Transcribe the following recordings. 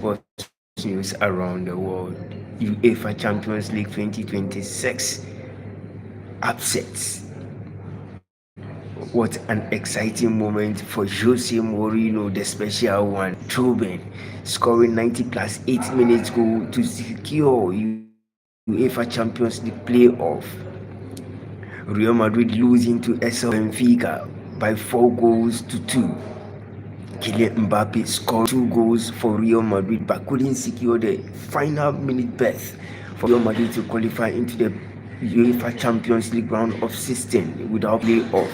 sports news around the world. UEFA Champions League 2026 upsets. What an exciting moment for Jose Mourinho, the special one. Truben scoring 90 plus 8 minutes goal to secure UEFA Champions League playoff. Real Madrid losing to SL Benfica by 4 goals to 2. Kylian Mbappe scored 2 goals for Real Madrid but couldn't secure the final minute berth for Real Madrid to qualify into the UEFA Champions League round of 16 without playoff.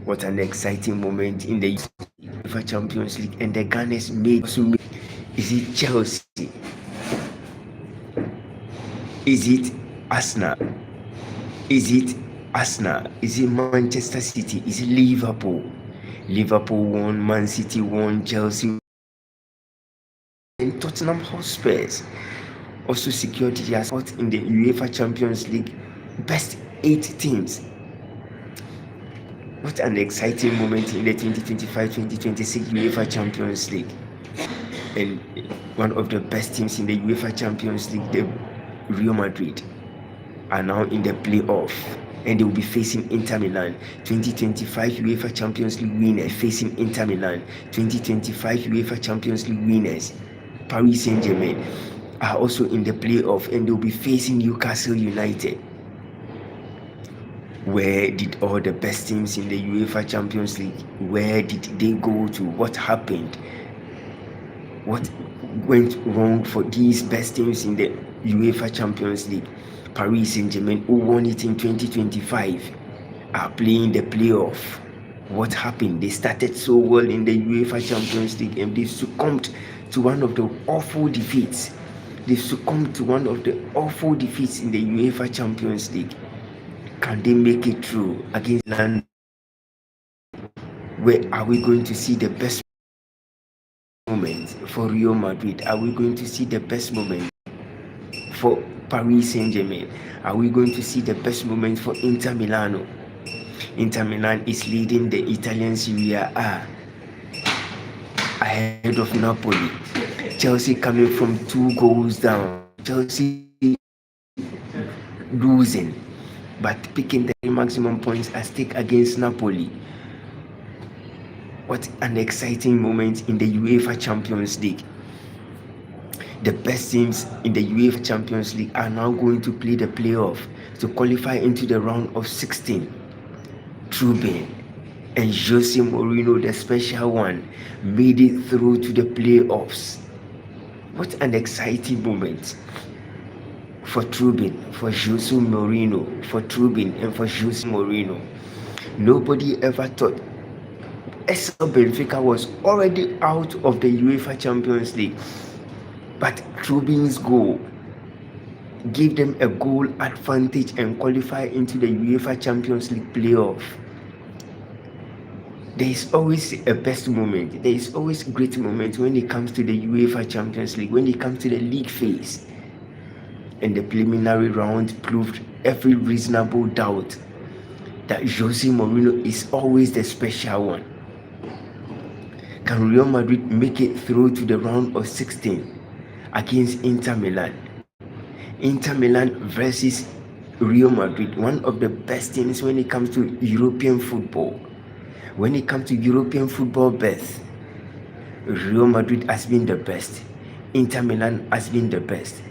What an exciting moment in the UEFA Champions League, and the Gunners made. Is it Chelsea? Is it Arsenal? Is it Arsenal? Is it Manchester City? Is it Liverpool? Liverpool won, Man City won, Chelsea and Tottenham Hotspurs also secured their spot in the UEFA Champions League best 8 teams. What an exciting moment in the 2025-2026 UEFA Champions League. And one of the best teams in the UEFA Champions League, the Real Madrid, are now in the playoff, and they will be facing Inter Milan. 2025 UEFA Champions League winners facing Inter Milan. 2025 UEFA Champions League winners, Paris Saint-Germain, are also in the playoff, and they will be facing Newcastle United. Where did all the best teams in the UEFA Champions League, where did they go to? What happened? What went wrong for these best teams in the UEFA Champions League? Paris Saint-Germain, who won it in 2025, are playing the playoff. What happened? They started so well in the UEFA Champions League, and they succumbed to one of the awful defeats. They succumbed to one of the awful defeats in the UEFA Champions League. Can they make it through against Milan? Where are we going to see the best moment for Real Madrid? Are we going to see the best moment for Paris Saint-Germain? Are we going to see the best moment for Inter Milano? Inter Milan is leading the Italian Serie A ahead of Napoli. Chelsea coming from 2 goals down. Chelsea losing, but picking the maximum points at stake against Napoli. What an exciting moment in the UEFA Champions League. The best teams in the UEFA Champions League are now going to play the playoff to qualify into the round of 16. Truben and Jose Mourinho, the special one, made it through to the playoffs. What an exciting moment for Truben, for Jose Mourinho, for Truben and for Jose Mourinho. Nobody ever thought SL Benfica was already out of the UEFA Champions League, but Truben's goal gave them a goal advantage and qualify into the UEFA Champions League playoff. There is always a best moment. There is always a great moment when it comes to the UEFA Champions League, when it comes to the league phase. And the preliminary round proved every reasonable doubt that Jose Mourinho is always the special one. Can Real Madrid make it through to the round of 16 against Inter Milan? Inter Milan versus Real Madrid, one of the best teams when it comes to European football. When it comes to European football best, Real Madrid has been the best. Inter Milan has been the best.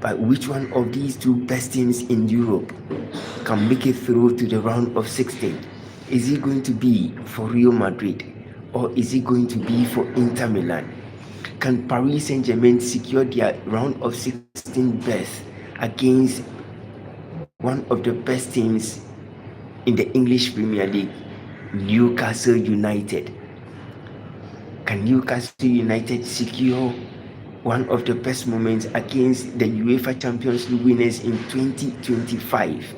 But which one of these 2 best teams in Europe can make it through to the round of 16? Is it going to be for Real Madrid, or is it going to be for Inter Milan? Can Paris Saint-Germain secure their round of 16 berth against one of the best teams in the English Premier League, Newcastle United? Can Newcastle United secure one of the best moments against the UEFA Champions League winners in 2025?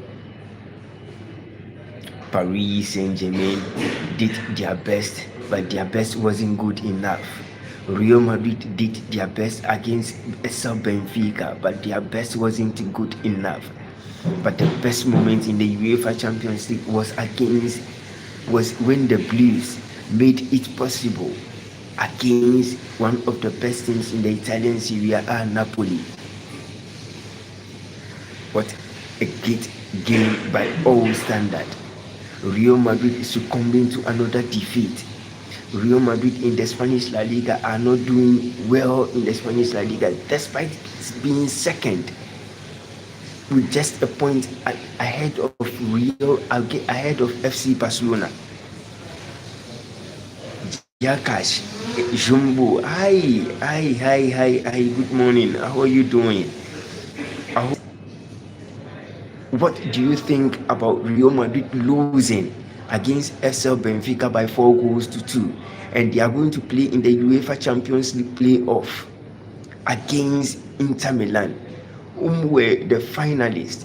Paris Saint-Germain did their best, but their best wasn't good enough. Real Madrid did their best against SL Benfica, but their best wasn't good enough. But the best moment in the UEFA Champions League was when the Blues made it possible against one of the best teams in the Italian Serie A, Napoli. What a great game by all standard. Real Madrid is succumbing to another defeat. Real Madrid in the Spanish La Liga are not doing well in the Spanish La Liga, despite being second with just a point ahead of ahead of FC Barcelona. Yakash, Jumbo, hi, good morning. How are you doing? What do you think about Real Madrid losing against FC Benfica by 4-2, and they are going to play in the UEFA Champions League playoff against Inter Milan, whom were the finalists,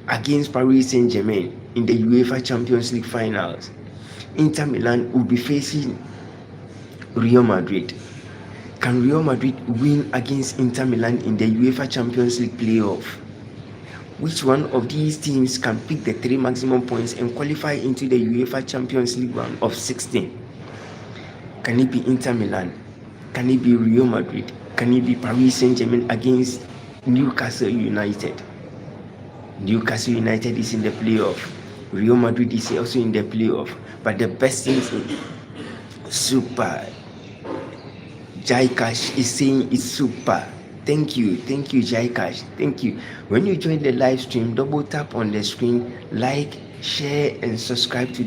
against Paris Saint-Germain in the UEFA Champions League finals? Inter Milan will be facing Real Madrid. Can Real Madrid win against Inter Milan in the UEFA Champions League playoff? Which one of these teams can pick the 3 maximum points and qualify into the UEFA Champions League round of 16? Can it be Inter Milan? Can it be Real Madrid? Can it be Paris Saint-Germain against Newcastle United? Newcastle United is in the playoff. Real Madrid is also in the playoff. But the best thing is super. Jaikash is saying it's super. Thank you, Jaikash. Thank you. When you join the live stream, double tap on the screen, like, share, and subscribe to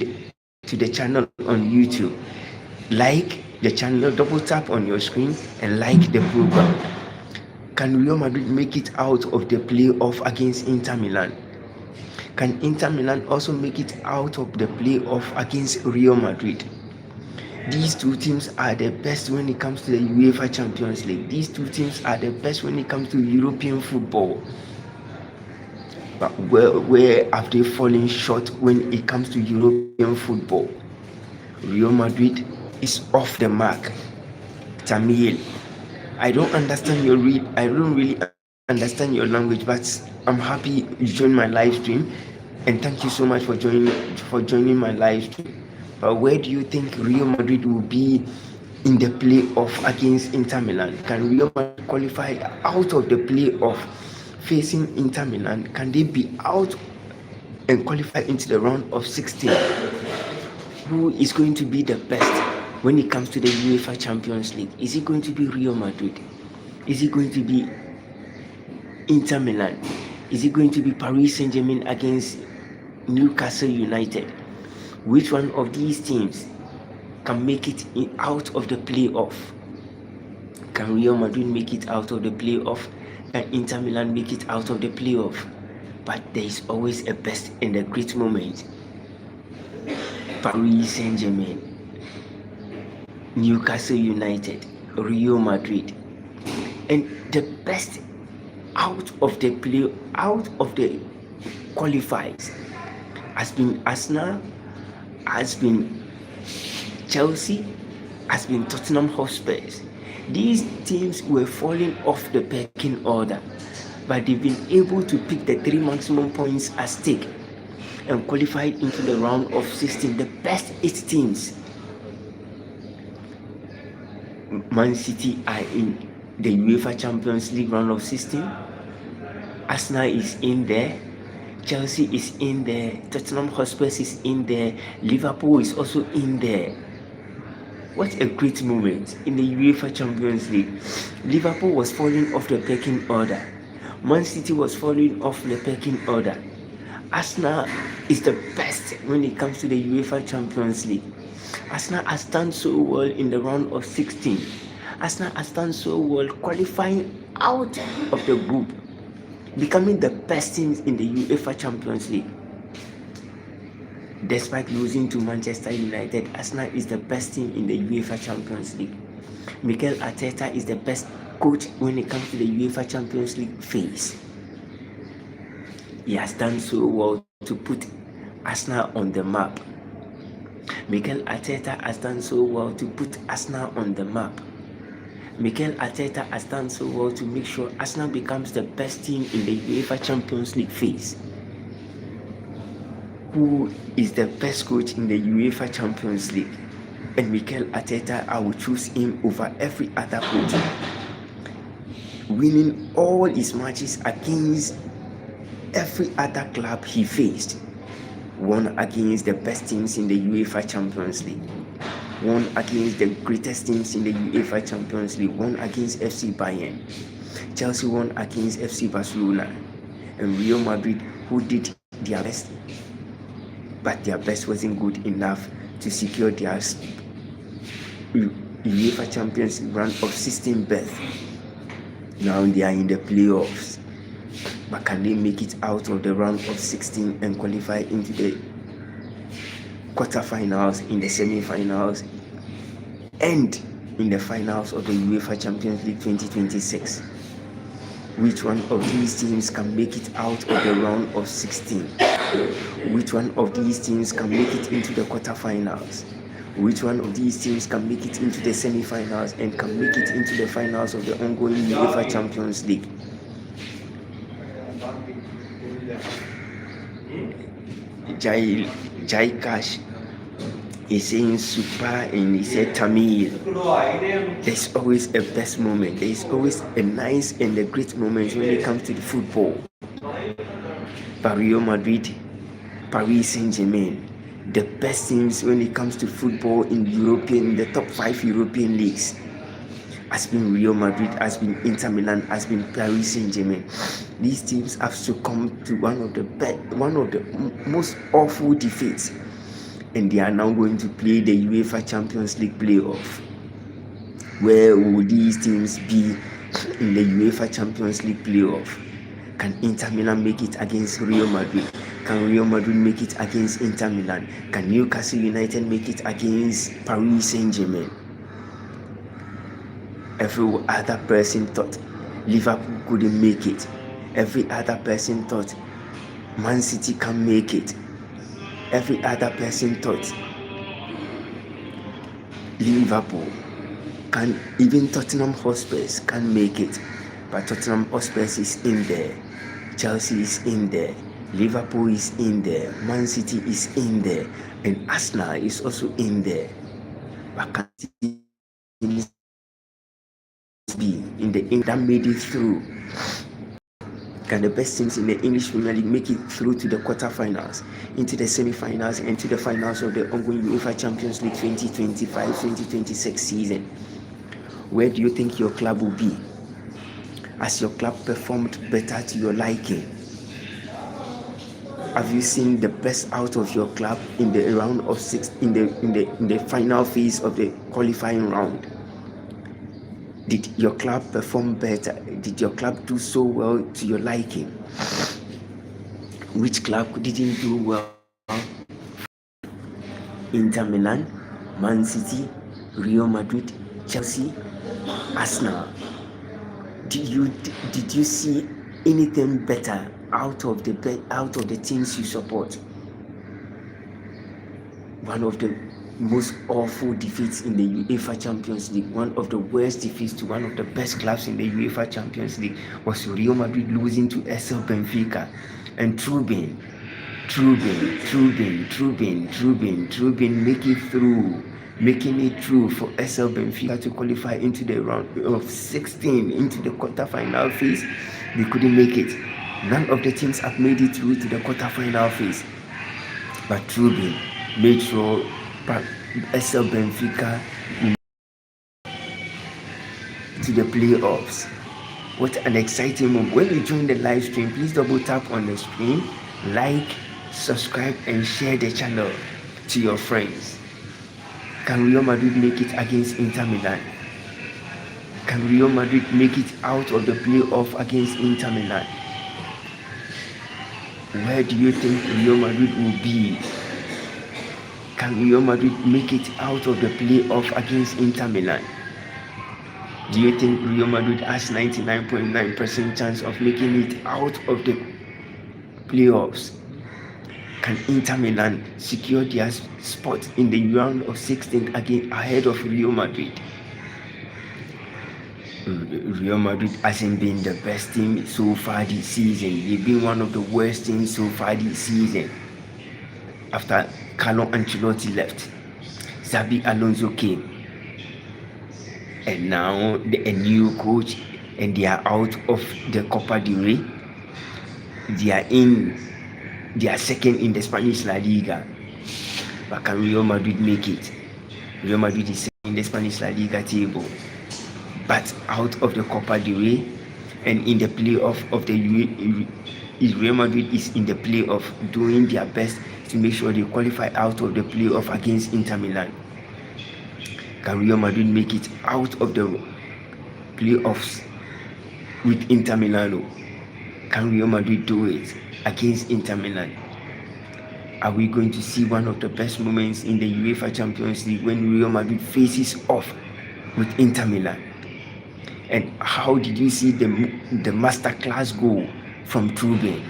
the channel on YouTube. Like the channel, double tap on your screen, and like the program. Can Real Madrid make it out of the playoff against Inter Milan? Can Inter Milan also make it out of the playoff against Real Madrid? These two teams are the best when it comes to the UEFA Champions League. These two teams are the best when it comes to European football. But where have they fallen short when it comes to European football? Real Madrid is off the mark. Tamil, I don't understand your I don't really understand your language, but I'm happy you joined my live stream, and thank you so much for joining my live stream. But where do you think Real Madrid will be in the playoff against Inter Milan? Can Real Madrid qualify out of the playoff facing Inter Milan? Can they be out and qualify into the round of 16? Who is going to be the best when it comes to the UEFA Champions League? Is it going to be Real Madrid? Is it going to be Inter Milan? Is it going to be Paris Saint-Germain against Newcastle United? Which one of these teams can make it out of the playoff? Can Real Madrid make it out of the playoff? Can Inter Milan make it out of the playoff? But there is always a best and a great moment. Paris Saint-Germain, Newcastle United, Real Madrid, and the best out of the qualifiers has been Arsenal, has been Chelsea, has been Tottenham Hotspur. These teams were falling off the pecking order, but they've been able to pick the 3 maximum points at stake and qualified into the round of 16. The best 8 teams. Man City are in the UEFA Champions League round of 16. Arsenal is in there. Chelsea is in there. Tottenham Hotspur is in there. Liverpool is also in there. What a great moment in the UEFA Champions League. Liverpool was falling off the pecking order. Man City was falling off the pecking order. Arsenal is the best when it comes to the UEFA Champions League. Arsenal has done so well in the round of 16. Arsenal has done so well qualifying out of the group, becoming the best teams in the UEFA Champions League. Despite losing to Manchester United, Arsenal is the best team in the UEFA Champions League. Mikel Arteta is the best coach when it comes to the UEFA Champions League phase. He has done so well to put Arsenal on the map. Mikel Arteta has done so well to put Arsenal on the map. Mikel Arteta has done so well to make sure Arsenal becomes the best team in the UEFA Champions League phase. Who is the best coach in the UEFA Champions League? And Mikel Arteta, I will choose him over every other coach. Winning all his matches against every other club he faced. Won against the best teams in the UEFA Champions League. Won against the greatest teams in the UEFA Champions League. Won against FC Bayern. Chelsea won against FC Barcelona. And Real Madrid, who did their best, but their best wasn't good enough to secure their UEFA Champions League round of 16 berth. Now they are in the playoffs. But can they make it out of the round of 16 and qualify into the quarterfinals, in the semi-finals, and in the finals of the UEFA Champions League 2026? Which one of these teams can make it out of the round of 16? Which one of these teams can make it into the quarterfinals? Which one of these teams can make it into the semi-finals and can make it into the finals of the ongoing UEFA Champions League? Jai Cash is saying super, and he said Tamil. There's always a best moment. There's always a nice and a great moment when it comes to the football. Real Madrid, Paris Saint-Germain, the best teams when it comes to football in the top 5 European leagues has been Real Madrid, has been Inter Milan, has been Paris Saint-Germain. These teams have succumbed to one of the most awful defeats, and they are now going to play the UEFA Champions League playoff. Where will these teams be in the UEFA Champions League playoff? Can Inter Milan make it against Real Madrid? Can Real Madrid make it against Inter Milan? Can Newcastle United make it against Paris Saint-Germain? Every other person thought Liverpool couldn't make it. Every other person thought Man City can make it. Every other person thought Liverpool can, even Tottenham Hotspur can make it. But Tottenham Hotspur is in there. Chelsea is in there. Liverpool is in there. Man City is in there. And Arsenal is also in there. But can teams be in the that made it through? Can the best teams in the English Premier League make it through to the quarterfinals, into the semi-finals, and to the finals of the ongoing UEFA Champions League 2025-2026 season? Where do you think your club will be? Has your club performed better to your liking? Have you seen the best out of your club in the round of 6, in the final phase of the qualifying round? Did your club perform better? Did your club do so well to your liking? Which club didn't do well? Inter Milan, Man City, Real Madrid, Chelsea, Arsenal. Did you see anything better out of the teams you support? One of the most awful defeats in the UEFA Champions League, one of the worst defeats to one of the best clubs in the UEFA Champions League, was Real Madrid losing to SL Benfica. And Trubin making it through for SL Benfica to qualify into the round of 16, into the quarterfinal phase. They couldn't make it. None of the teams have made it through to the quarterfinal phase, but Trubin made sure SL Benfica to the playoffs. What an exciting moment. When you join the live stream, please double tap on the screen, like, subscribe, and share the channel to your friends. Can Real Madrid make it against Inter Milan? Can Real Madrid make it out of the playoff against Inter Milan? Where do you think Real Madrid will be? Can Real Madrid make it out of the playoff against Inter Milan? Do you think Real Madrid has 99.9% chance of making it out of the playoffs? Can Inter Milan secure their spot in the round of 16 again ahead of Real Madrid? Real Madrid hasn't been the best team so far this season. They've been one of the worst teams so far this season. After Carlo Ancelotti left, Xabi Alonso came, and now a new coach, and they are out of the Copa del Rey. They are second in the Spanish La Liga. But can Real Madrid make it? Real Madrid is in the Spanish La Liga table, but out of the Copa del Rey, and in the playoff of the Real Madrid is in the playoff, doing their best to make sure they qualify out of the playoff against Inter Milan. Can Real Madrid make it out of the playoffs with Inter Milan? Can Real Madrid do it against Inter Milan? Are we going to see one of the best moments in the UEFA Champions League when Real Madrid faces off with Inter Milan? And how did you see the masterclass goal from Trubin?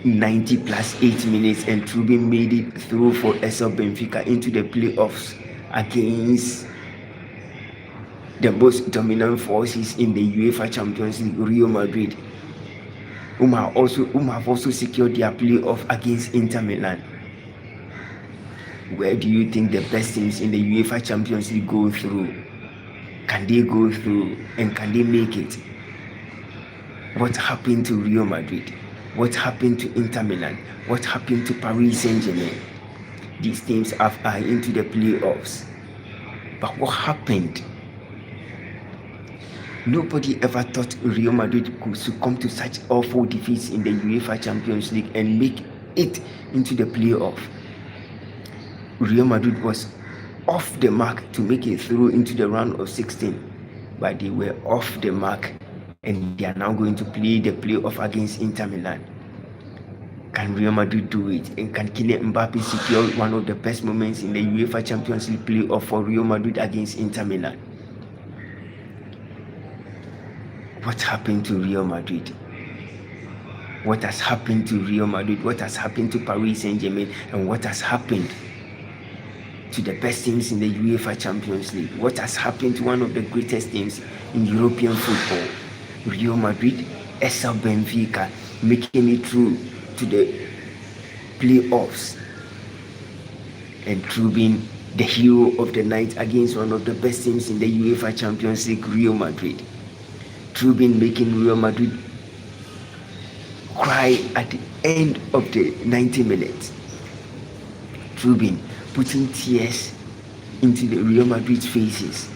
90 plus 8 minutes, and Trubin made it through for SL Benfica into the playoffs against the most dominant forces in the UEFA Champions League, Real Madrid, whom have also secured their playoff against Inter Milan. Where do you think the best teams in the UEFA Champions League go through? Can they go through, and can they make it? What happened to Real Madrid? What happened to Inter Milan? What happened to Paris Saint-Germain? These teams are into the playoffs. But what happened? Nobody ever thought Real Madrid could succumb to such awful defeats in the UEFA Champions League and make it into the playoff. Real Madrid was off the mark to make it through into the round of 16, but they were off the mark, and they are now going to play the playoff against Inter Milan. Can Real Madrid do it? And can Kylian Mbappe secure one of the best moments in the UEFA Champions League playoff for Real Madrid against Inter Milan? What happened to Real Madrid? What has happened to Real Madrid? What has happened to Paris Saint-Germain? And what has happened to the best teams in the UEFA Champions League? What has happened to one of the greatest teams in European football? Real Madrid, SL Benfica, making it through to the playoffs, and Trubin, the hero of the night against one of the best teams in the UEFA Champions League, Real Madrid. Trubin making Real Madrid cry at the end of the 90 minutes. Trubin putting tears into the Real Madrid's faces,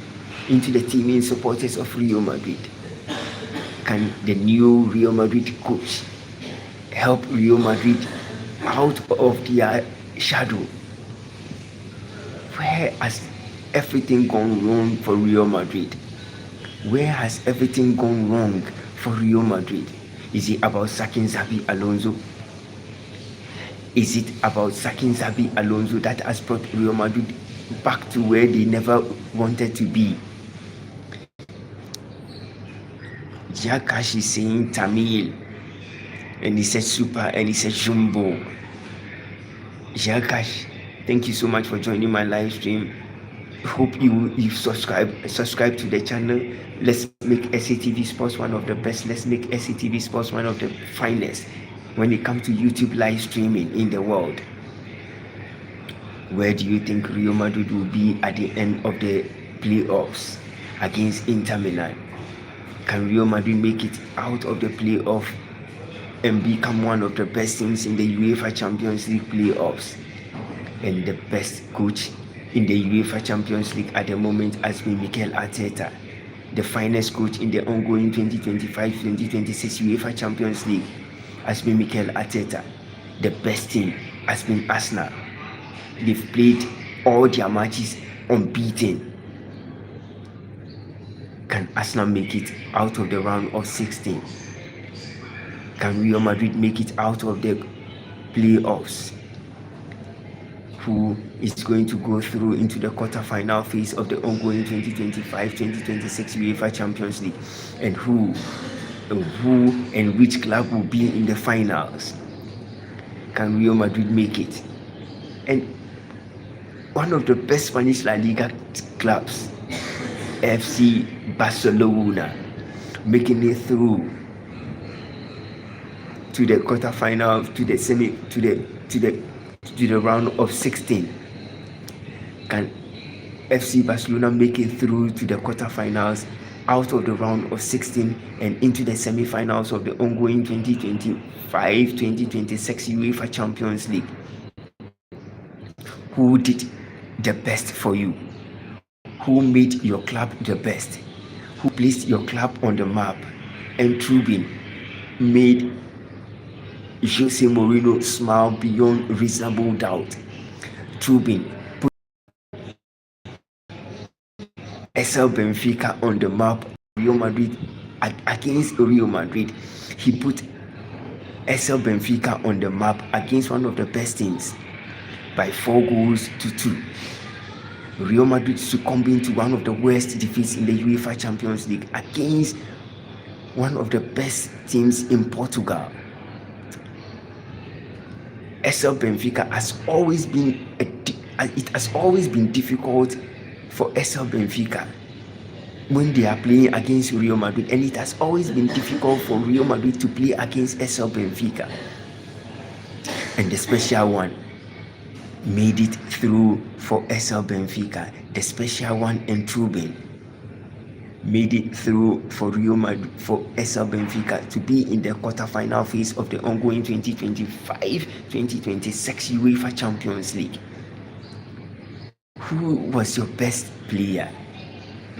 into the team and supporters of Real Madrid. Can the new Real Madrid coach help Real Madrid out of their shadow? Where has everything gone wrong for Real Madrid? Where has everything gone wrong for Real Madrid? Is it about sacking Xabi Alonso? Is it about sacking Xabi Alonso that has brought Real Madrid back to where they never wanted to be? Jakash is saying Tamil, and he said super, and he said Jumbo. Jakash, thank you so much for joining my live stream. Hope you subscribe to the channel. Let's make SATV Sports one of the best. Let's make SATV Sports one of the finest when it comes to YouTube live streaming in the world. Where do you think Real Madrid will be at the end of the playoffs against Inter Milan? Can Real Madrid make it out of the playoff and become one of the best teams in the UEFA Champions League playoffs? And the best coach in the UEFA Champions League at the moment has been Mikel Arteta. The finest coach in the ongoing 2025-2026 UEFA Champions League has been Mikel Arteta. The best team has been Arsenal. They've played all their matches unbeaten. Can Arsenal make it out of the round of 16? Can Real Madrid make it out of the playoffs? Who is going to go through into the quarter-final phase of the ongoing 2025-2026 UEFA Champions League? And who and which club will be in the finals? Can Real Madrid make it? And one of the best Spanish La Liga clubs, FC Barcelona, making it through to the quarterfinal, to the to the round of 16? Can FC Barcelona make it through to the quarterfinals, out of the round of 16 and into the semi-finals of the ongoing 2025-2026 UEFA Champions League? Who did the best for you? Who made your club the best? Who placed your club on the map? And Trubin made Jose Mourinho smile beyond reasonable doubt. Trubin put SL Benfica on the map. Real Madrid against Real Madrid, he put SL Benfica on the map against one of the best teams by 4-2. Real Madrid succumbing to one of the worst defeats in the UEFA Champions League against one of the best teams in Portugal. SL Benfica has always been difficult for SL Benfica when they are playing against Real Madrid, and it has always been difficult for Real Madrid to play against SL Benfica. And the special one made it through for SL Benfica. The special one and Trubin made it through for Real Madrid, for SL Benfica to be in the quarterfinal phase of the ongoing 2025-2026 UEFA Champions League. Who was your best player?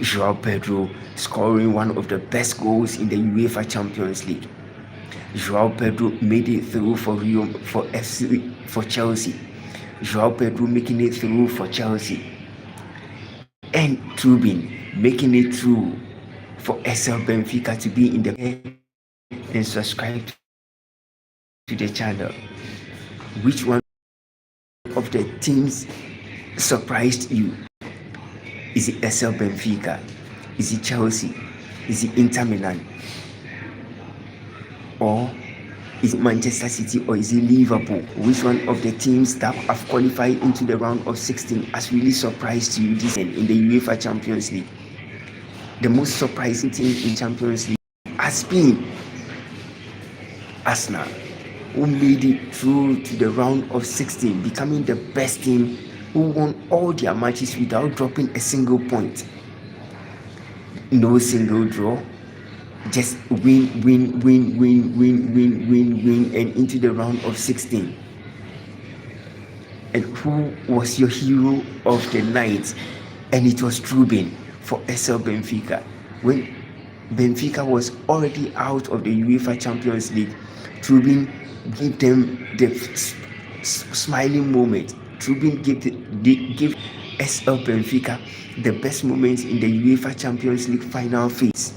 Joao Pedro scoring one of the best goals in the UEFA Champions League. Joao Pedro made it through for Chelsea. Joao Pedro making it through for Chelsea. And Trubin making it through for SL Benfica to be in the, and subscribe to the channel. Which one of the teams surprised you? Is it SL Benfica? Is it Chelsea? Is it Inter Milan? Or is it Manchester City, or is it Liverpool? Which one of the teams that have qualified into the round of 16 has really surprised you this year in the UEFA Champions League? The most surprising team in Champions League has been Arsenal, who made it through to the round of 16, becoming the best team, who won all their matches without dropping a single point. No single draw. Just win, and into the round of 16. And who was your hero of the night? And it was Trubin for SL Benfica. When Benfica was already out of the UEFA Champions League, Trubin gave them the smiling moment. Trubin gave SL Benfica the best moments in the UEFA Champions League final phase.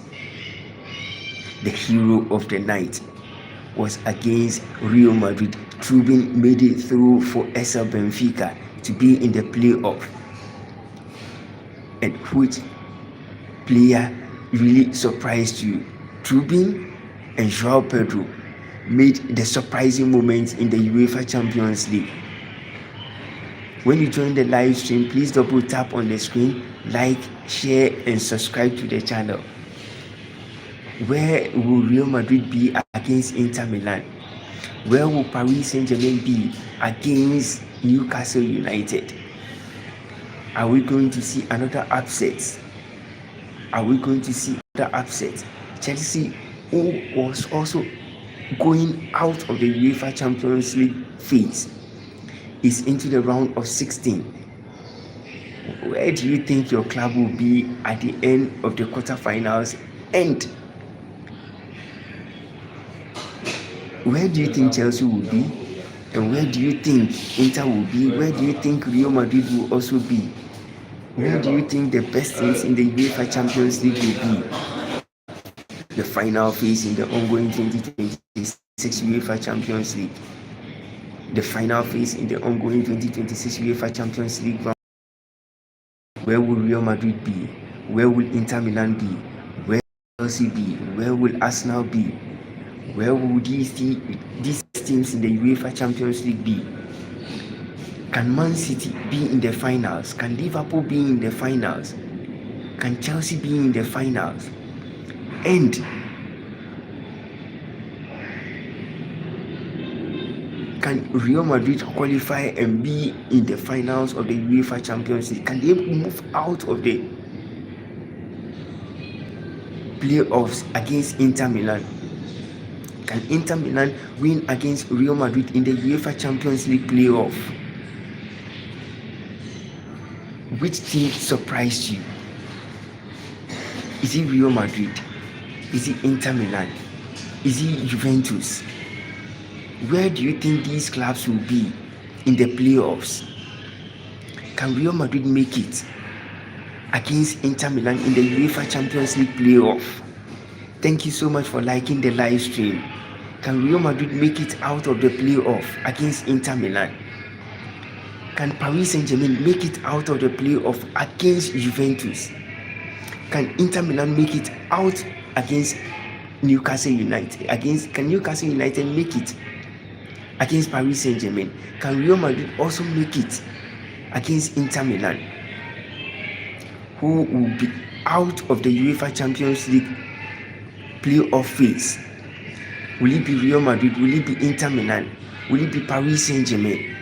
The hero of the night was against Real Madrid. Trubin made it through for SL Benfica to be in the playoff. And which player really surprised you? Trubin and Joao Pedro made the surprising moments in the UEFA Champions League. When you join the live stream, please double tap on the screen, like, share, and subscribe to the channel. Where will Real Madrid be against Inter Milan? Where will Paris Saint-Germain be against Newcastle United? Are we going to see another upset? Chelsea, who was also going out of the UEFA Champions League phase, is into the round of 16. Where do you think your club will be at the end of the quarterfinals? And where do you think Chelsea will be? And where do you think Inter will be? Where do you think Real Madrid will also be? Where do you think the best teams in the UEFA Champions League will be? The final phase in the ongoing 2026 UEFA Champions League. The final phase in the ongoing 2026 UEFA Champions League round. Where will Real Madrid be? Where will Inter Milan be? Where will Chelsea be? Where will Arsenal be? Where will these teams in the UEFA Champions League be? Can Man City be in the finals? Can Liverpool be in the finals? Can Chelsea be in the finals? And Can Real Madrid qualify and be in the finals of the UEFA Champions League? Can they move out of the playoffs against Inter Milan? Can Inter Milan win against Real Madrid in the UEFA Champions League playoff? Which team surprised you? Is it Real Madrid? Is it Inter Milan? Is it Juventus? Where do you think these clubs will be in the playoffs? Can Real Madrid make it against Inter Milan in the UEFA Champions League playoff? Thank you so much for liking the live stream. Can Real Madrid make it out of the playoff against Inter Milan? Can Paris Saint-Germain make it out of the playoff against Juventus? Can Inter Milan make it out against Newcastle United? Can Newcastle United make it against Paris Saint-Germain? Can Real Madrid also make it against Inter Milan? Who will be out of the UEFA Champions League playoff phase? Will it be Real Madrid? Will it be Inter Milan? Will it be Paris Saint-Germain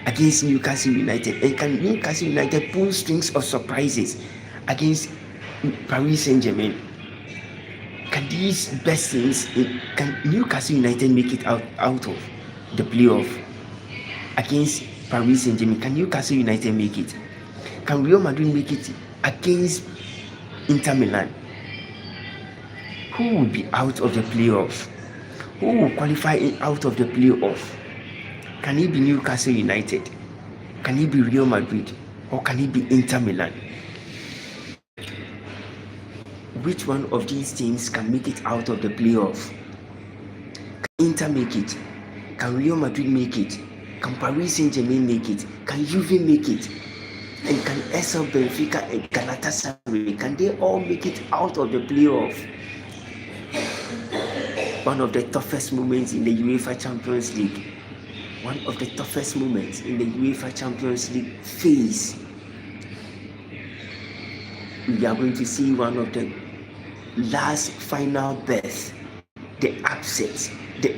against Newcastle United? And can Newcastle United pull strings of surprises against Paris Saint-Germain? Can these best teams, can Newcastle United make it out of the playoff against Paris Saint-Germain? Can Newcastle United make it? Can Real Madrid make it against Inter Milan? Who will be out of the playoff? Who will qualify out of the playoff? Can it be Newcastle United? Can it be Real Madrid? Or can it be Inter Milan? Which one of these teams can make it out of the playoff? Can Inter make it? Can Real Madrid make it? Can Paris Saint-Germain make it? Can Juve make it? And can SL Benfica and Galatasaray, can they all make it out of the playoff? One of the toughest moments in the UEFA Champions League. One of the toughest moments in the UEFA Champions League phase. We are going to see one of the last final birth, the upset, the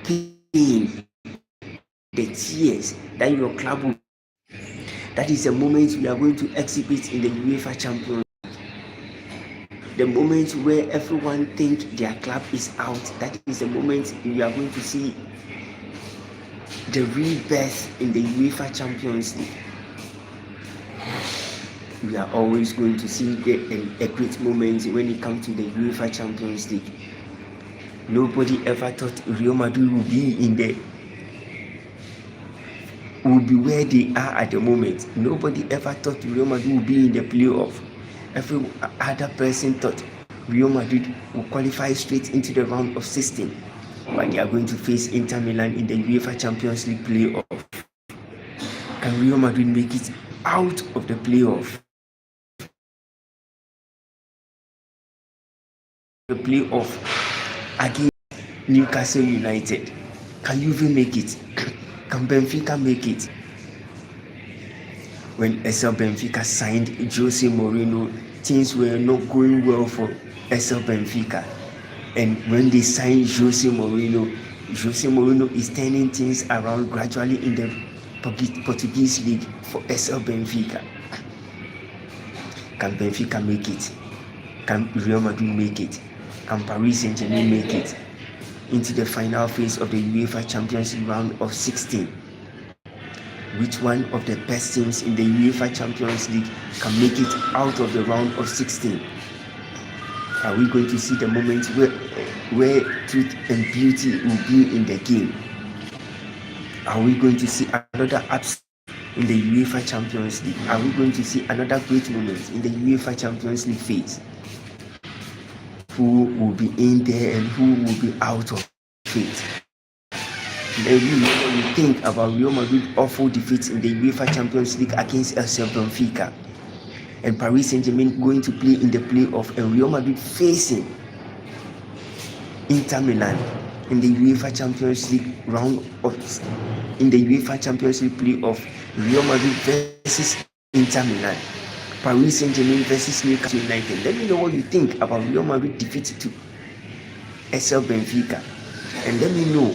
pain, the tears that your club will. That is the moment we are going to exhibit in the UEFA Champions League. The moment where everyone thinks their club is out. That is the moment we are going to see the rebirth in the UEFA Champions League. We are always going to see a great moment when it comes to the UEFA Champions League. Nobody ever thought Real Madrid would be will be where they are at the moment. Nobody ever thought Real Madrid would be in the playoff. Every other person thought Real Madrid will qualify straight into the round of 16, but they are going to face Inter Milan in the UEFA Champions League playoff. Can Real Madrid make it out of the playoff? The playoff against Newcastle United. Can Juve make it? Can Benfica make it? When SL Benfica signed Jose Mourinho, things were not going well for SL Benfica. And when they signed Jose Mourinho is turning things around gradually in the Portuguese league for SL Benfica. Can Benfica make it? Can Real Madrid make it? Can Paris Saint-Germain make it into the final phase of the UEFA Champions League round of 16? Which one of the best teams in the UEFA Champions League can make it out of the round of 16? Are we going to see the moment where truth and beauty will be in the game? Are we going to see another upset in the UEFA Champions League? Are we going to see another great moment in the UEFA Champions League phase? Who will be in there and who will be out of it? Let me know what you think about Real Madrid awful defeats in the UEFA Champions League against FC Benfica, and Paris Saint-Germain going to play in the playoff, and Real Madrid facing Inter Milan in the UEFA Champions League in the UEFA Champions League playoff. Real Madrid versus Inter Milan, Paris Saint-Germain versus Newcastle United. Let me know what you think about Real Madrid defeat to SL Benfica, and let me know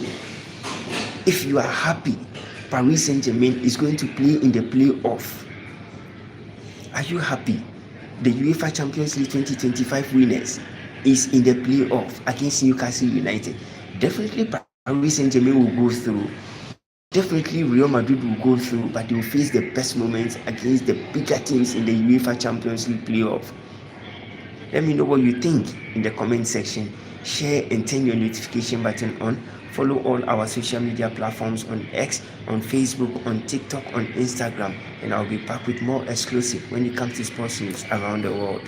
If you are happy Paris Saint-Germain is going to play in the playoff, are you happy the UEFA Champions League 2025 winners is in the playoff against Newcastle United? Definitely Paris Saint-Germain will go through. Definitely Real Madrid will go through, but they will face the best moments against the bigger teams in the UEFA Champions League playoff. Let me know what you think in the comment section. Share and turn your notification button on. Follow all our social media platforms on X, on Facebook, on TikTok, on Instagram, and I'll be back with more exclusive when it comes to sports news around the world.